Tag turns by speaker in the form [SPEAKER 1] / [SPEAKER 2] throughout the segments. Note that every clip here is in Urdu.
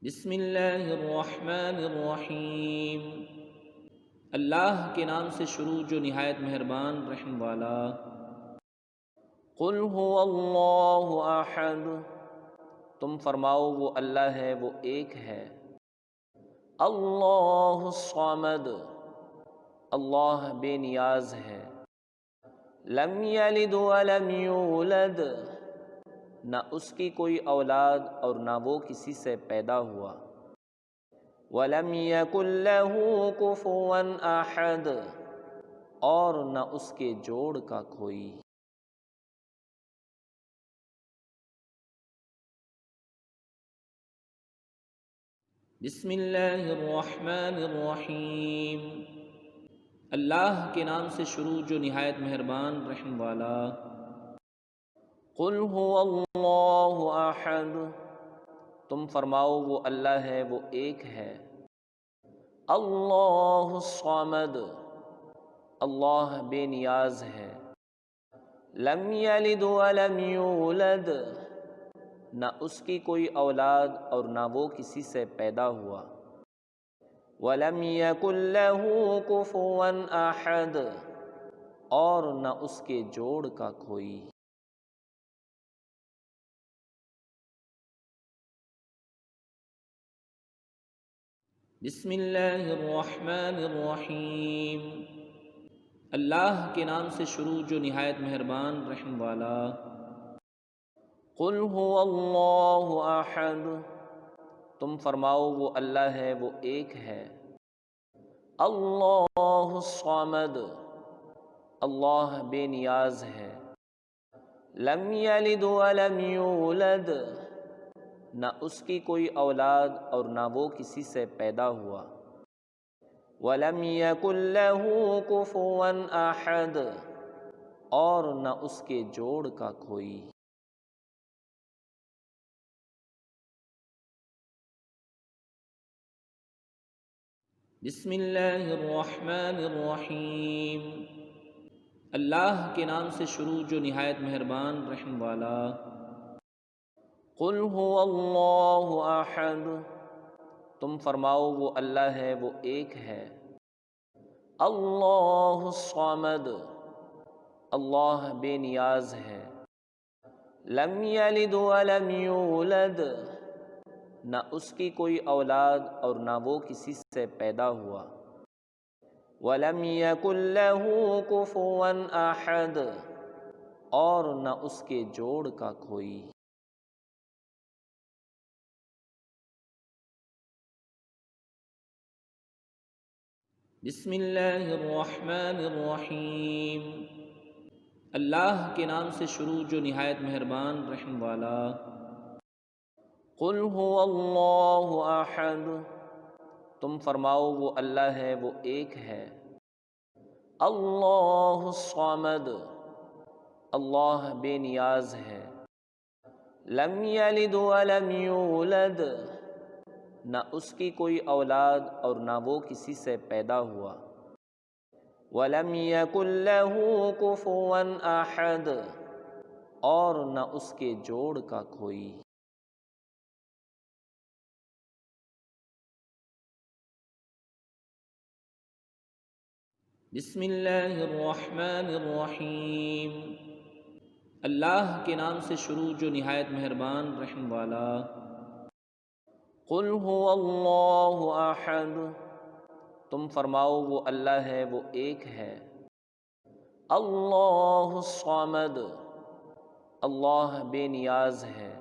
[SPEAKER 1] بسم اللہ الرحمن الرحیم۔ اللہ کے نام سے شروع جو نہایت مہربان رحم والا۔ قل هو اللہ احد، تم فرماؤ وہ اللہ ہے، وہ ایک ہے۔ اللہ الصمد، اللہ بے نیاز ہے۔ لم یلد ولم یولد، نہ اس کی کوئی اولاد اور نہ وہ کسی سے پیدا ہوا۔ وَلَمْ يَكُنْ لَهُ كُفُوًا أَحَدٌ، اور نہ اس کے جوڑ کا کوئی۔ بسم اللہ الرحمن الرحیم۔ اللہ کے نام سے شروع جو نہایت مہربان رحم والا۔ قل هو اللہ احد، تم فرماؤ وہ اللہ ہے، وہ ایک ہے۔ اللہ الصمد، اللہ بے نیاز ہے۔ لم یلد ولم یولد، نہ اس کی کوئی اولاد اور نہ وہ کسی سے پیدا ہوا۔ ولم یکن لہ کفوا احد، اور نہ اس کے جوڑ کا کوئی۔ بسم اللہ الرحمن الرحیم۔ اللہ کے نام سے شروع جو نہایت مہربان رحم والا۔ قل هو اللہ احد، تم فرماؤ وہ اللہ ہے، وہ ایک ہے۔ اللہ الصمد، اللہ بے نیاز ہے۔ لم یلد ولم یولد، نہ اس کی کوئی اولاد اور نہ وہ کسی سے پیدا ہوا۔ وَلَمْ يَكُنْ لَهُ كُفُوًا أَحَدٌ، اور نہ اس کے جوڑ کا کوئی۔ بسم اللہ الرحمن الرحیم۔ اللہ کے نام سے شروع جو نہایت مہربان رحم والا۔ قل هو اللہ احد، تم فرماؤ وہ اللہ ہے، وہ ایک ہے۔ اللہ الصمد، اللہ بے نیاز ہے۔ لم یلد ولم یولد، نہ اس کی کوئی اولاد اور نہ وہ کسی سے پیدا ہوا۔ ولم یکن لہ کفوا احد، اور نہ اس کے جوڑ کا کوئی۔ بسم اللہ الرحمن الرحیم۔ اللہ کے نام سے شروع جو نہایت مہربان رحم والا۔ قل هو اللہ احد، تم فرماؤ وہ اللہ ہے، وہ ایک ہے۔ اللہ الصمد، اللہ بے نیاز ہے۔ لم یلد ولم یولد، نہ اس کی کوئی اولاد اور نہ وہ کسی سے پیدا ہوا۔ وَلَمْ يَكُنْ لَهُ كُفُوًا أَحَدٌ، اور نہ اس کے جوڑ کا کوئی۔ بسم اللہ الرحمن الرحیم۔ اللہ کے نام سے شروع جو نہایت مہربان رحم والا۔ قل هو اللہ احد، تم فرماؤ وہ اللہ ہے، وہ ایک ہے۔ اللہ الصمد، اللہ بے نیاز ہے۔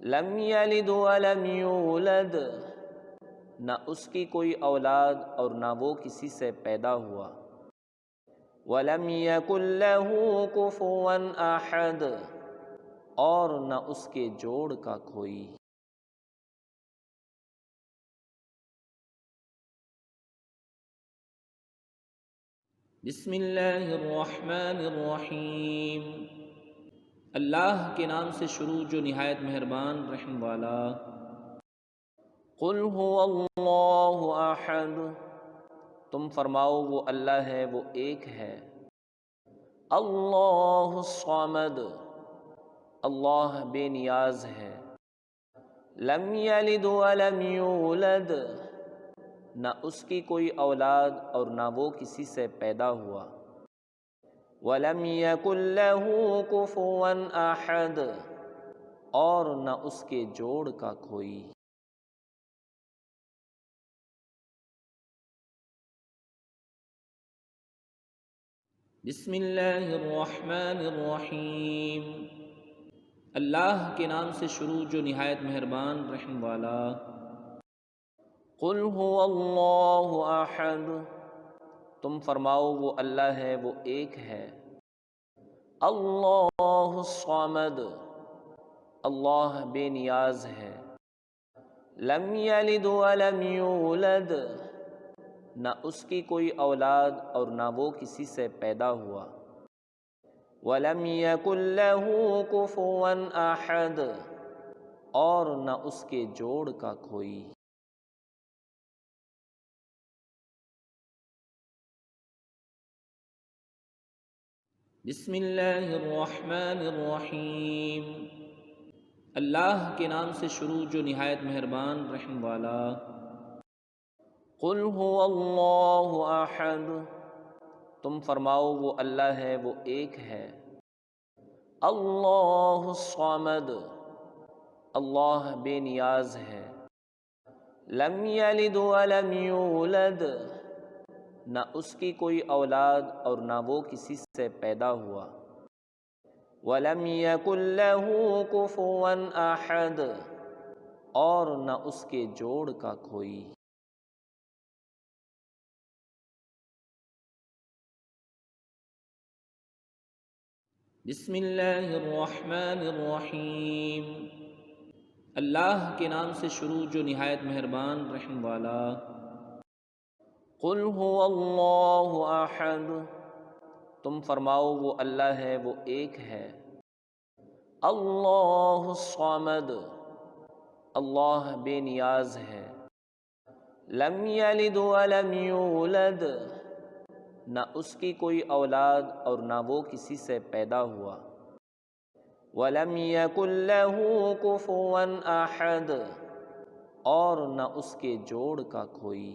[SPEAKER 1] لم یلد ولم یولد، نہ اس کی کوئی اولاد اور نہ وہ کسی سے پیدا ہوا۔ ولم یکن لہ کفوا احد، اور نہ اس کے جوڑ کا کوئی۔ بسم اللہ الرحمن الرحیم۔ اللہ کے نام سے شروع جو نہایت مہربان رحم والا۔ قل هو اللہ احد، تم فرماؤ وہ اللہ ہے، وہ ایک ہے۔ اللہ الصمد، اللہ بے نیاز ہے۔ لم یلد ولم یولد، نہ اس کی کوئی اولاد اور نہ وہ کسی سے پیدا ہوا۔ ولم یکن لہ کفوا احد، اور نہ اس کے جوڑ کا کوئی۔ بسم اللہ الرحمن الرحیم، اللہ کے نام سے شروع جو نہایت مہربان رحم والا۔ قل هو اللہ احد، تم فرماؤ وہ اللہ ہے، وہ ایک ہے۔ اللہ الصمد، اللہ بے نیاز ہے۔ لم یلد ولم یولد، نہ اس کی کوئی اولاد اور نہ وہ کسی سے پیدا ہوا۔ ولم یکن لہ کفوا احد، اور نہ اس کے جوڑ کا کوئی۔ بسم اللہ الرحمن الرحیم، اللہ کے نام سے شروع جو نہایت مہربان رحم والا۔ قل هو اللہ احد، تم فرماؤ وہ اللہ ہے، وہ ایک ہے۔ اللہ الصمد، اللہ بے نیاز ہے۔ لم یلد ولم یولد، نہ اس کی کوئی اولاد اور نہ وہ کسی سے پیدا ہوا۔ ولم یکن لہ کفوا احد، اور نہ اس کے جوڑ کا کوئی۔ بسم اللہ الرحمن الرحیم، اللہ کے نام سے شروع جو نہایت مہربان رحم والا۔ قل هو اللہ احد، تم فرماؤ وہ اللہ ہے، وہ ایک ہے۔ اللہ الصمد، اللہ بے نیاز ہے۔ لم یلد ولم یولد، نہ اس کی کوئی اولاد اور نہ وہ کسی سے پیدا ہوا۔ ولم یکن لہ کفوا احد، اور نہ اس کے جوڑ کا کوئی۔